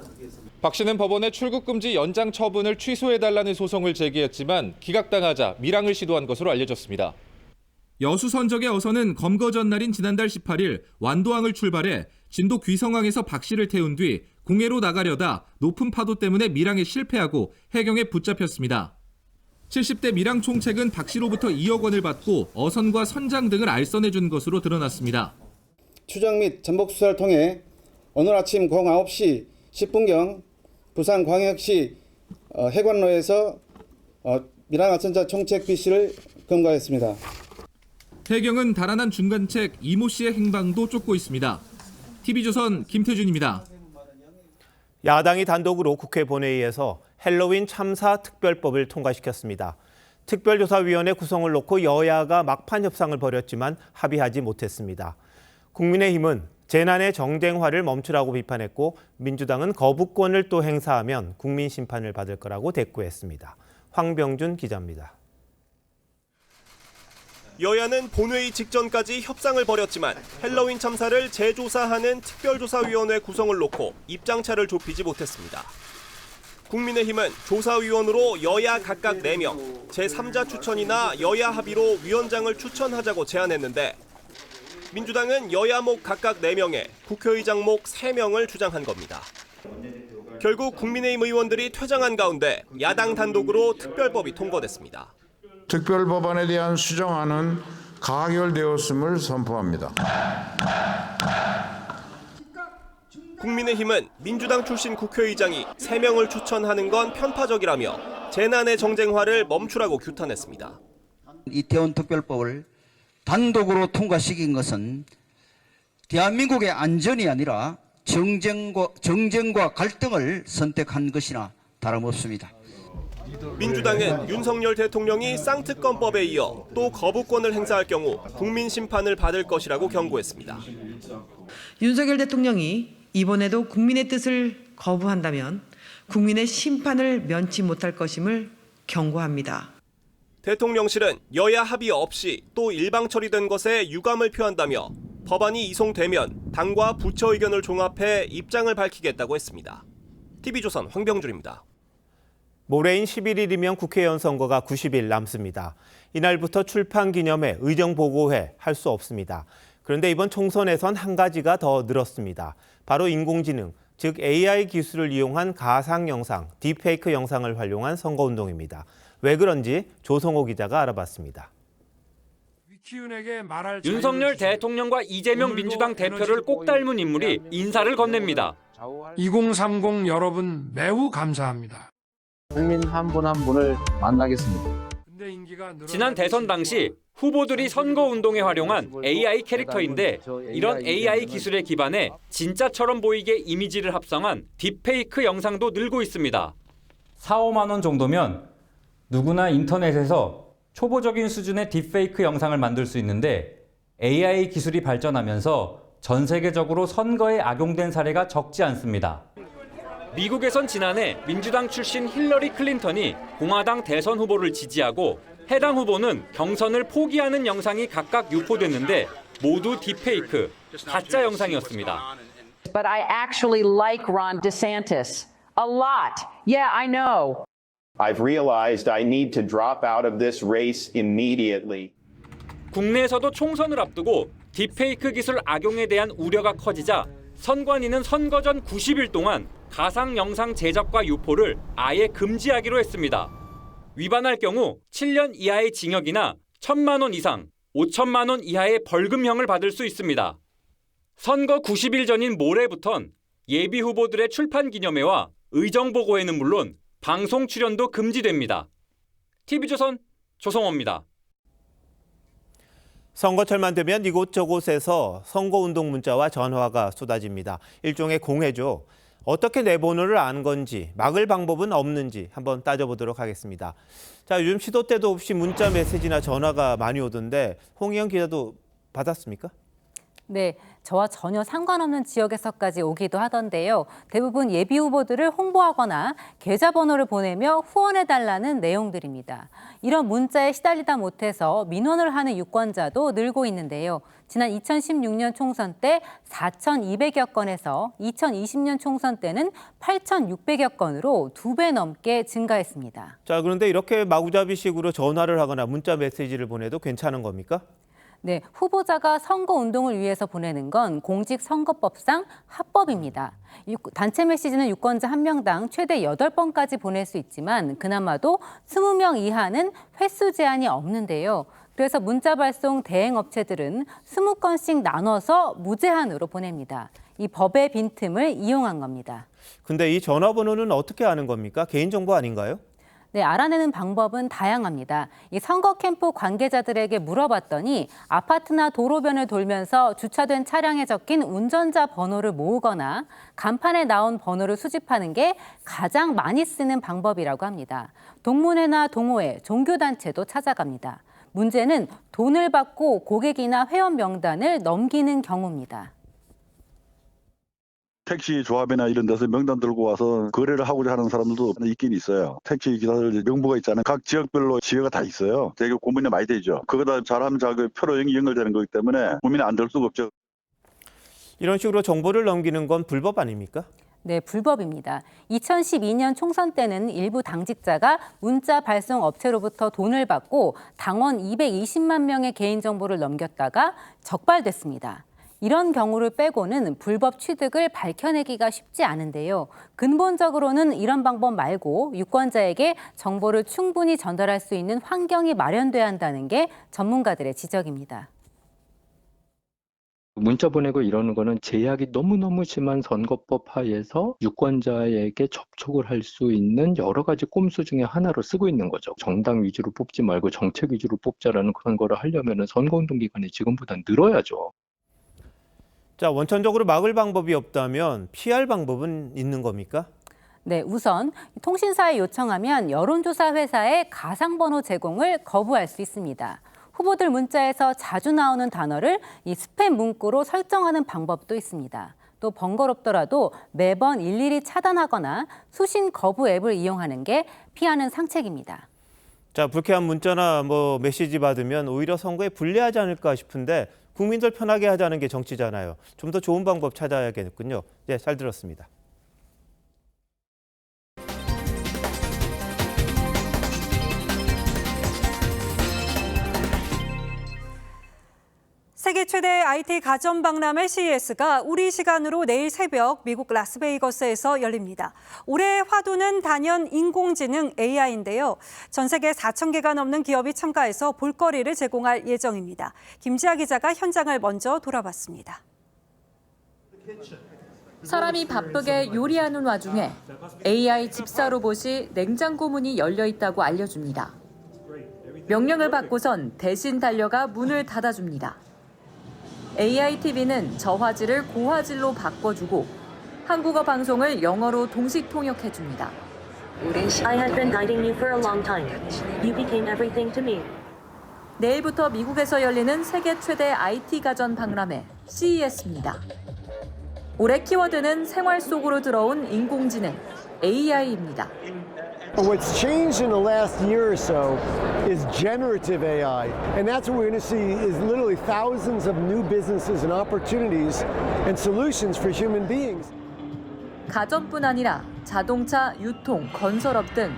박 씨는 법원에 출국 금지 연장 처분을 취소해달라는 소송을 제기했지만 기각당하자 밀항을 시도한 것으로 알려졌습니다. 여수 선적의 어선은 검거 전날인 지난달 18일 완도항을 출발해 진도 귀성항에서 박 씨를 태운 뒤 공해로 나가려다 높은 파도 때문에 밀항에 실패하고 해경에 붙잡혔습니다. 70대 밀항 총책은 박 씨로부터 2억 원을 받고 어선과 선장 등을 알선해 준 것으로 드러났습니다. 추적 및 전복 수사를 통해 오늘 아침 09시 10분경 부산광역시 해관로에서 밀항 알선자 총책 B씨를 검거했습니다. 해경은 달아난 중간책 이모 씨의 행방도 쫓고 있습니다. TV조선 김태준입니다. 야당이 단독으로 국회 본회의에서 헬로윈 참사 특별법을 통과시켰습니다. 특별조사위원회 구성을 놓고 여야가 막판 협상을 벌였지만 합의하지 못했습니다. 국민의힘은 재난의 정쟁화를 멈추라고 비판했고 민주당은 거부권을 또 행사하면 국민 심판을 받을 거라고 대꾸했습니다. 황병준 기자입니다. 여야는 본회의 직전까지 협상을 벌였지만 헬로윈 참사를 재조사하는 특별조사위원회 구성을 놓고 입장차를 좁히지 못했습니다. 국민의힘은 조사위원으로 여야 각각 4명, 제3자 추천이나 여야 합의로 위원장을 추천하자고 제안했는데 민주당은 여야 목 각각 4명에 국회의장 목 3명을 주장한 겁니다. 결국 국민의힘 의원들이 퇴장한 가운데 야당 단독으로 특별법이 통과됐습니다. 특별법안에 대한 수정안은 가결되었음을 선포합니다. 국민의힘은 민주당 출신 국회의장이 3명을 추천하는 건 편파적이라며 재난의 정쟁화를 멈추라고 규탄했습니다. 이태원 특별법을 단독으로 통과시킨 것은 대한민국의 안전이 아니라 정쟁과 갈등을 선택한 것이나 다름없습니다. 민주당은 윤석열 대통령이 쌍특검법에 이어 또 거부권을 행사할 경우 국민 심판을 받을 것이라고 경고했습니다. 윤석열 대통령이 이번에도 국민의 뜻을 거부한다면 국민의 심판을 면치 못할 것임을 경고합니다. 대통령실은 여야 합의 없이 또 일방 처리된 것에 유감을 표한다며 법안이 이송되면 당과 부처 의견을 종합해 입장을 밝히겠다고 했습니다. TV조선 황병준입니다. 모레인 11일이면 국회의원 선거가 90일 남습니다. 이날부터 출판 기념회, 의정보고회 할 수 없습니다. 그런데 이번 총선에선 한 가지가 더 늘었습니다. 바로 인공지능, 즉 AI 기술을 이용한 가상 영상, 딥페이크 영상을 활용한 선거운동입니다. 왜 그런지 조성호 기자가 알아봤습니다. 윤석열 대통령과 이재명 민주당 대표를 꼭 닮은 인물이 인사를 건넵니다. 2030 여러분 매우 감사합니다. 국민 한 분 한 분을 만나겠습니다. 지난 대선 당시 후보들이 선거운동에 활용한 AI 캐릭터인데 이런 AI 기술에 기반해 진짜처럼 보이게 이미지를 합성한 딥페이크 영상도 늘고 있습니다. 4, 5만 원 정도면 누구나 인터넷에서 초보적인 수준의 딥페이크 영상을 만들 수 있는데 AI 기술이 발전하면서 전 세계적으로 선거에 악용된 사례가 적지 않습니다. 미국에선 지난해 민주당 출신 힐러리 클린턴이 공화당 대선 후보를 지지하고 해당 후보는 경선을 포기하는 영상이 각각 유포됐는데 모두 딥페이크, 가짜 영상이었습니다. But I actually like Ron DeSantis a lot. Yeah, I know. I've realized I need to drop out of this race immediately. 국내에서도 총선을 앞두고 딥페이크 기술 악용에 대한 우려가 커지자 선관위는 선거 전 90일 동안 가상 영상 제작과 유포를 아예 금지하기로 했습니다. 위반할 경우 7년 이하의 징역이나 1,000만 원 이상, 5천만 원 이하의 벌금형을 받을 수 있습니다. 선거 90일 전인 모레부턴 예비 후보들의 출판 기념회와 의정 보고회는 물론 방송 출연도 금지됩니다. TV조선 조성호입니다. 선거철만 되면 이곳저곳에서 선거운동 문자와 전화가 쏟아집니다. 일종의 공해죠. 어떻게 내 번호를 안 건지, 막을 방법은 없는지 한번 따져보도록 하겠습니다. 자, 요즘 시도 때도 없이 문자 메시지나 전화가 많이 오던데 홍희영 기자도 받았습니까? 네, 저와 전혀 상관없는 지역에서까지 오기도 하던데요. 대부분 예비 후보들을 홍보하거나 계좌번호를 보내며 후원해달라는 내용들입니다. 이런 문자에 시달리다 못해서 민원을 하는 유권자도 늘고 있는데요. 지난 2016년 총선 때 4,200여 건에서 2020년 총선 때는 8,600여 건으로 2배 넘게 증가했습니다. 자, 그런데 이렇게 마구잡이식으로 전화를 하거나 문자 메시지를 보내도 괜찮은 겁니까? 네, 후보자가 선거운동을 위해서 보내는 건 공직선거법상 합법입니다. 단체 메시지는 유권자 1명당 최대 8번까지 보낼 수 있지만 그나마도 20명 이하는 횟수 제한이 없는데요. 그래서 문자 발송 대행 업체들은 20건씩 나눠서 무제한으로 보냅니다. 이 법의 빈틈을 이용한 겁니다. 근데 이 전화번호는 어떻게 아는 겁니까? 개인정보 아닌가요? 네, 알아내는 방법은 다양합니다. 이 선거 캠프 관계자들에게 물어봤더니 아파트나 도로변을 돌면서 주차된 차량에 적힌 운전자 번호를 모으거나 간판에 나온 번호를 수집하는 게 가장 많이 쓰는 방법이라고 합니다. 동문회나 동호회, 종교단체도 찾아갑니다. 문제는 돈을 받고 고객이나 회원 명단을 넘기는 경우입니다. 택시 조합이나 이런 데서 명단 들고 와서 거래를 하고자 하는 사람들도 있긴 있어요. 택시 기사들 명부가 있잖아요. 각 지역별로 지회가 다 있어요. 되게 고민이 많이 되죠. 그거다 잘하면 그 표로 연결되는 거기 때문에 고민이 안 될 수가 없죠. 이런 식으로 정보를 넘기는 건 불법 아닙니까? 네, 불법입니다. 2012년 총선 때는 일부 당직자가 문자 발송 업체로부터 돈을 받고 당원 220만 명의 개인정보를 넘겼다가 적발됐습니다. 이런 경우를 빼고는 불법 취득을 밝혀내기가 쉽지 않은데요. 근본적으로는 이런 방법 말고 유권자에게 정보를 충분히 전달할 수 있는 환경이 마련돼야 한다는 게 전문가들의 지적입니다. 문자 보내고 이러는 거는 제약이 너무너무 심한 선거법 하에서 유권자에게 접촉을 할 수 있는 여러 가지 꼼수 중에 하나로 쓰고 있는 거죠. 정당 위주로 뽑지 말고 정책 위주로 뽑자라는 그런 거를 하려면 선거운동 기간이 지금보다 늘어야죠. 자, 원천적으로 막을 방법이 없다면 피할 방법은 있는 겁니까? 네, 우선 통신사에 요청하면 여론조사 회사의 가상번호 제공을 거부할 수 있습니다. 후보들 문자에서 자주 나오는 단어를 이 스팸 문구로 설정하는 방법도 있습니다. 또 번거롭더라도 매번 일일이 차단하거나 수신 거부 앱을 이용하는 게 피하는 상책입니다. 자, 불쾌한 문자나 메시지 받으면 오히려 선거에 불리하지 않을까 싶은데 국민들 편하게 하자는 게 정치잖아요. 좀 더 좋은 방법 찾아야겠군요. 네, 잘 들었습니다. 세계 최대 IT 가전 박람회 CES가 우리 시간으로 내일 새벽 미국 라스베이거스에서 열립니다. 올해 화두는 단연 인공지능 AI인데요. 전 세계 4,000개가 넘는 기업이 참가해서 볼거리를 제공할 예정입니다. 김지아 기자가 현장을 먼저 돌아봤습니다. 사람이 바쁘게 요리하는 와중에 AI 집사 로봇이 냉장고 문이 열려 있다고 알려줍니다. 명령을 받고선 대신 달려가 문을 닫아줍니다. AI TV는 저화질을 고화질로 바꿔주고 한국어 방송을 영어로 동식 통역해줍니다. I have been guiding you for a long time. You became everything to me. 내일부터 미국에서 열리는 세계 최대 IT 가전 박람회 CES입니다. 올해 키워드는 생활 속으로 들어온 인공지능 AI입니다. What's changed in the last year or so is generative AI, and that's what we're going to see is literally thousands of new businesses and opportunities and solutions for human beings. 가전뿐 아니라 자동차, 유통, 건설업 등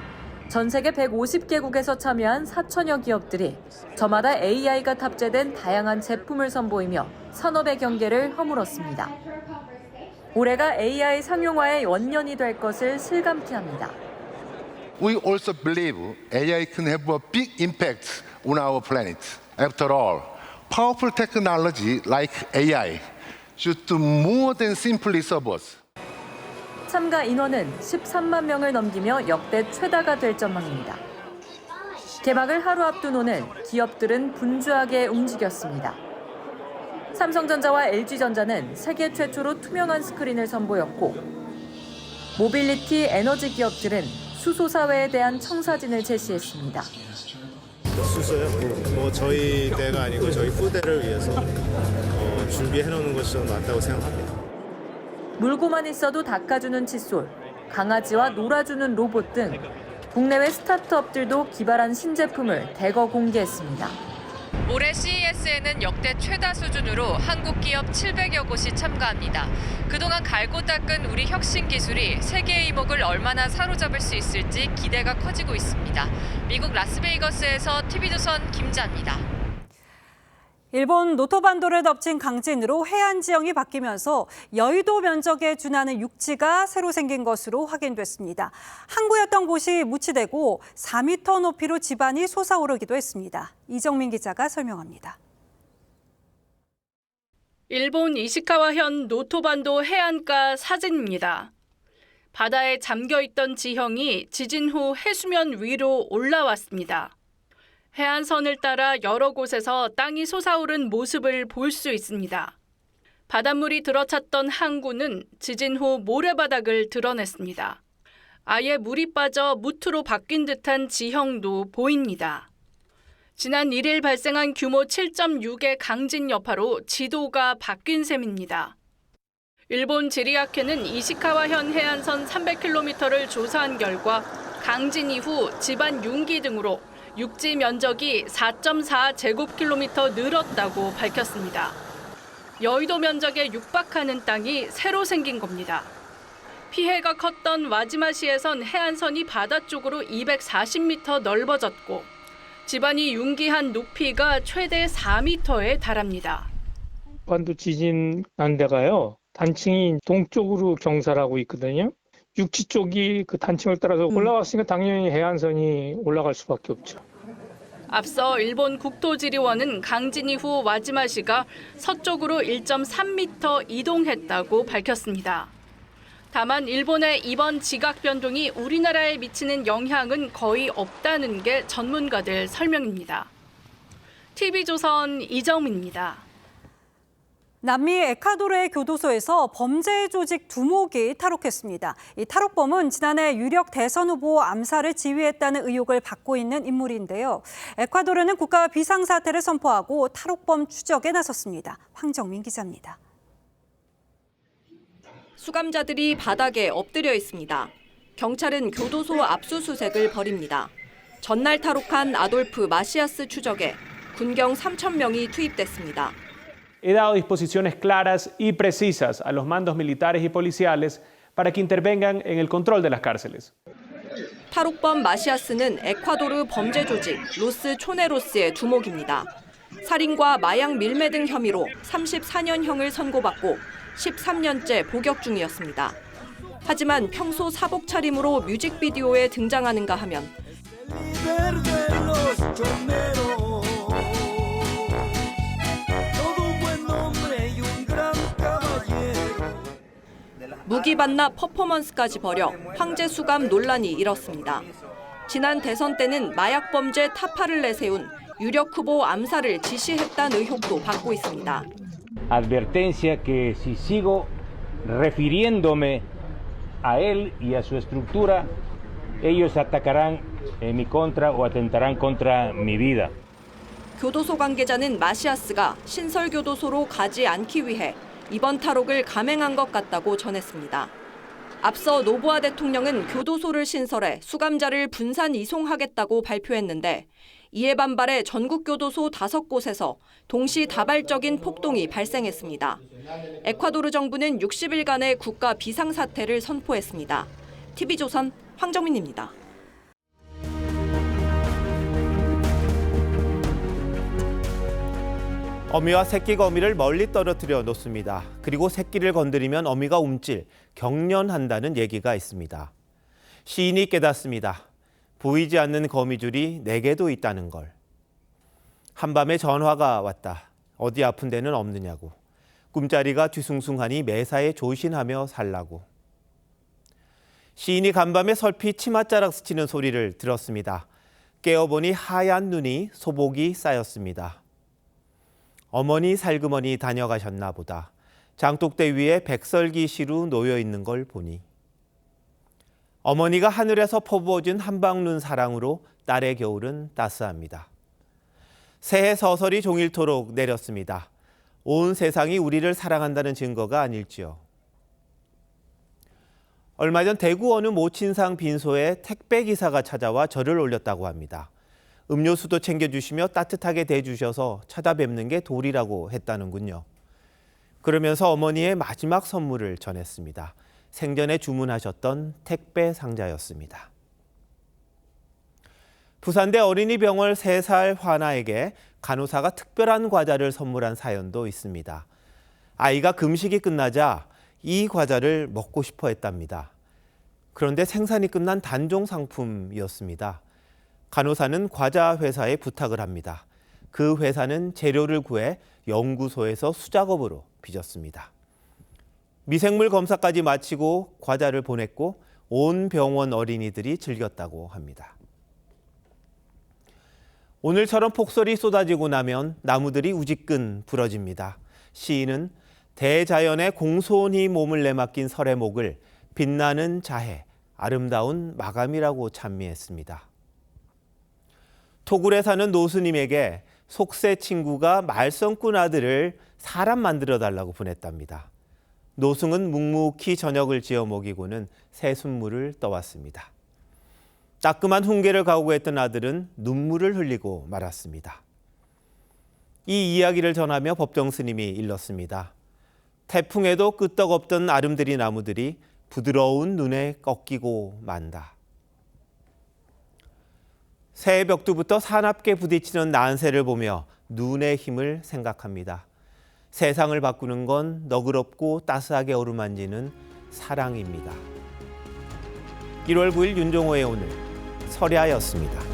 전 세계 150개국에서 참여한 4천여 기업들이 저마다 AI가 탑재된 다양한 제품을 선보이며 산업의 경계를 허물었습니다. 올해가 AI 상용화의 원년이 될 것을 실감케 합니다. We also believe AI can have a big impact on our planet. After all, powerful technology like AI should do more than simply serve us. 참가 인원은 13만 명을 넘기며 역대 최다가 될 전망입니다. 개막을 하루 앞둔 오늘 기업들은 분주하게 움직였습니다. 삼성전자와 LG전자는 세계 최초로 투명한 스크린을 선보였고 모빌리티 에너지 기업들은 수소 사회에 대한 청사진을 제시했습니다. 수소요? 뭐 저희 때가 아니고 저희 후대를 위해서 준비해 놓는 것이 좀 맞다고 생각합니다. 물고만 있어도 닦아주는 칫솔, 강아지와 놀아주는 로봇 등 국내외 스타트업들도 기발한 신제품을 대거 공개했습니다. 올해 CES에는 역대 최다 수준으로 한국 기업 700여 곳이 참가합니다. 그동안 갈고 닦은 우리 혁신 기술이 세계의 이목을 얼마나 사로잡을 수 있을지 기대가 커지고 있습니다. 미국 라스베이거스에서 TV조선 김자입니다. 일본 노토반도를 덮친 강진으로 해안 지형이 바뀌면서 여의도 면적에 준하는 육지가 새로 생긴 것으로 확인됐습니다. 항구였던 곳이 묻히되고 4m 높이로 지반이 솟아오르기도 했습니다. 이정민 기자가 설명합니다. 일본 이시카와현 노토반도 해안가 사진입니다. 바다에 잠겨있던 지형이 지진 후 해수면 위로 올라왔습니다. 해안선을 따라 여러 곳에서 땅이 솟아오른 모습을 볼 수 있습니다. 바닷물이 들어찼던 항구는 지진 후 모래바닥을 드러냈습니다. 아예 물이 빠져 무트로 바뀐 듯한 지형도 보입니다. 지난 1일 발생한 규모 7.6의 강진 여파로 지도가 바뀐 셈입니다. 일본 지리학회는 이시카와현 해안선 300km를 조사한 결과 강진 이후 지반 융기 등으로 육지 면적이 4.4제곱킬로미터 늘었다고 밝혔습니다. 여의도 면적에 육박하는 땅이 새로 생긴 겁니다. 피해가 컸던 와지마시에선 해안선이 바다 쪽으로 240m 넓어졌고 지반이 융기한 높이가 최대 4m에 달합니다. 반도 지진 난 데가요. 단층이 동쪽으로 경사라고 있거든요. 육지 쪽이 그 단층을 따라서 올라왔으니까 당연히 해안선이 올라갈 수밖에 없죠. 앞서 일본 국토지리원은 강진 이후 와지마시가 서쪽으로 1.3m 이동했다고 밝혔습니다. 다만 일본의 이번 지각 변동이 우리나라에 미치는 영향은 거의 없다는 게 전문가들 설명입니다. TV조선 이정민입니다. 남미 에콰도르의 교도소에서 범죄 조직 두목이 탈옥했습니다. 이 탈옥범은 지난해 유력 대선 후보 암살을 지휘했다는 의혹을 받고 있는 인물인데요. 에콰도르는 국가 비상사태를 선포하고 탈옥범 추적에 나섰습니다. 황정민 기자입니다. 수감자들이 바닥에 엎드려 있습니다. 경찰은 교도소 압수수색을 벌입니다. 전날 탈옥한 아돌프 마시아스 추적에 군경 3,000명이 투입됐습니다. He dado disposiciones claras y precisas a los mandos militares y policiales para que intervengan en el control de las cárceles. 탈옥범 마시아스는 에콰도르 범죄 조직 로스 초네로스의 두목입니다. 살인과 마약 밀매 등 혐의로 34년형을 선고받고 13년째 복역 중이었습니다. 하지만 평소 사복 차림으로 뮤직비디오에 등장하는가 하면 무기 반납 퍼포먼스까지 벌여 황제 수감 논란이 일었습니다. 지난 대선 때는 마약 범죄 타파를 내세운 유력 후보 암살을 지시했다는 의혹도 받고 있습니다. Advertencia que si sigo refiriéndome a él y a su estructura, ellos atacarán en mi contra o atentarán contra mi vida. 교도소 관계자는 마시아스가 신설교도소로 가지 않기 위해 이번 탈옥을 감행한 것 같다고 전했습니다. 앞서 노보아 대통령은 교도소를 신설해 수감자를 분산 이송하겠다고 발표했는데 이에 반발해 전국 교도소 5곳에서 동시다발적인 폭동이 발생했습니다. 에콰도르 정부는 60일간의 국가 비상사태를 선포했습니다. TV조선 황정민입니다. 어미와 새끼가 어미를 멀리 떨어뜨려 놓습니다. 그리고 새끼를 건드리면 어미가 움찔, 경련한다는 얘기가 있습니다. 시인이 깨닫습니다. 보이지 않는 거미줄이 내게도 있다는 걸. 한밤에 전화가 왔다. 어디 아픈 데는 없느냐고. 꿈자리가 뒤숭숭하니 매사에 조신하며 살라고. 시인이 간밤에 설피 치맛자락 스치는 소리를 들었습니다. 깨어보니 하얀 눈이 소복이 쌓였습니다. 어머니 살그머니 다녀가셨나 보다. 장독대 위에 백설기시루 놓여 있는 걸 보니. 어머니가 하늘에서 퍼부어준 한방눈 사랑으로 딸의 겨울은 따스합니다. 새해 서설이 종일토록 내렸습니다. 온 세상이 우리를 사랑한다는 증거가 아닐지요. 얼마 전 대구 어느 모친상 빈소에 택배기사가 찾아와 절을 올렸다고 합니다. 음료수도 챙겨주시며 따뜻하게 대주셔서 찾아뵙는 게 도리라고 했다는군요. 그러면서 어머니의 마지막 선물을 전했습니다. 생전에 주문하셨던 택배 상자였습니다. 부산대 어린이병원 3살 화나에게 간호사가 특별한 과자를 선물한 사연도 있습니다. 아이가 금식이 끝나자 이 과자를 먹고 싶어 했답니다. 그런데 생산이 끝난 단종 상품이었습니다. 간호사는 과자 회사에 부탁을 합니다. 그 회사는 재료를 구해 연구소에서 수작업으로 빚었습니다. 미생물 검사까지 마치고 과자를 보냈고 온 병원 어린이들이 즐겼다고 합니다. 오늘처럼 폭설이 쏟아지고 나면 나무들이 우지끈 부러집니다. 시인은 대자연에 공손히 몸을 내맡긴 설의 목을 빛나는 자해, 아름다운 마감이라고 찬미했습니다. 토굴에 사는 노스님에게 속세 친구가 말썽꾼 아들을 사람 만들어달라고 보냈답니다. 노승은 묵묵히 저녁을 지어 먹이고는 새순물을 떠왔습니다. 따끔한 훈계를 각오했던 아들은 눈물을 흘리고 말았습니다. 이 이야기를 전하며 법정 스님이 일렀습니다. 태풍에도 끄떡없던 아름드리 나무들이 부드러운 눈에 꺾이고 만다. 새해 벽두부터 사납게 부딪히는 난세를 보며 눈의 힘을 생각합니다. 세상을 바꾸는 건 너그럽고 따스하게 어루만지는 사랑입니다. 1월 9일 윤종호의 오늘 설야였습니다.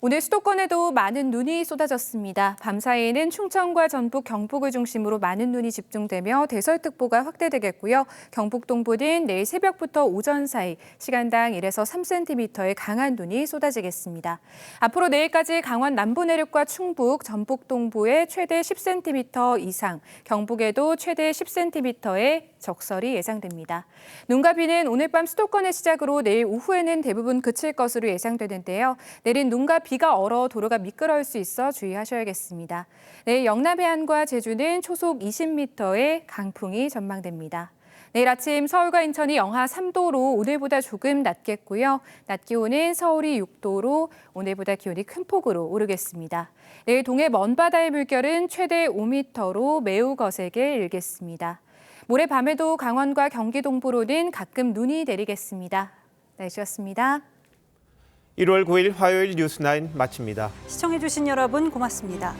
오늘 수도권에도 많은 눈이 쏟아졌습니다. 밤사이에는 충청과 전북, 경북을 중심으로 많은 눈이 집중되며 대설특보가 확대되겠고요. 경북 동부는 내일 새벽부터 오전 사이 시간당 1에서 3cm의 강한 눈이 쏟아지겠습니다. 앞으로 내일까지 강원 남부 내륙과 충북, 전북 동부에 최대 10cm 이상, 경북에도 최대 10cm의 적설이 예상됩니다. 눈과 비는 오늘 밤 수도권을 시작으로 내일 오후에는 대부분 그칠 것으로 예상되는데요. 내린 눈과 비가 얼어 도로가 미끄러울 수 있어 주의하셔야겠습니다. 내일 영남 해안과 제주는 초속 20m의 강풍이 전망됩니다. 내일 아침 서울과 인천이 영하 3도로 오늘보다 조금 낮겠고요. 낮 기온은 서울이 6도로 오늘보다 기온이 큰 폭으로 오르겠습니다. 내일 동해 먼바다의 물결은 최대 5m로 매우 거세게 일겠습니다. 모레 밤에도 강원과 경기 동부로는 가끔 눈이 내리겠습니다. 날씨였습니다. 1월 9일 화요일 뉴스9 마칩니다. 시청해주신 여러분 고맙습니다.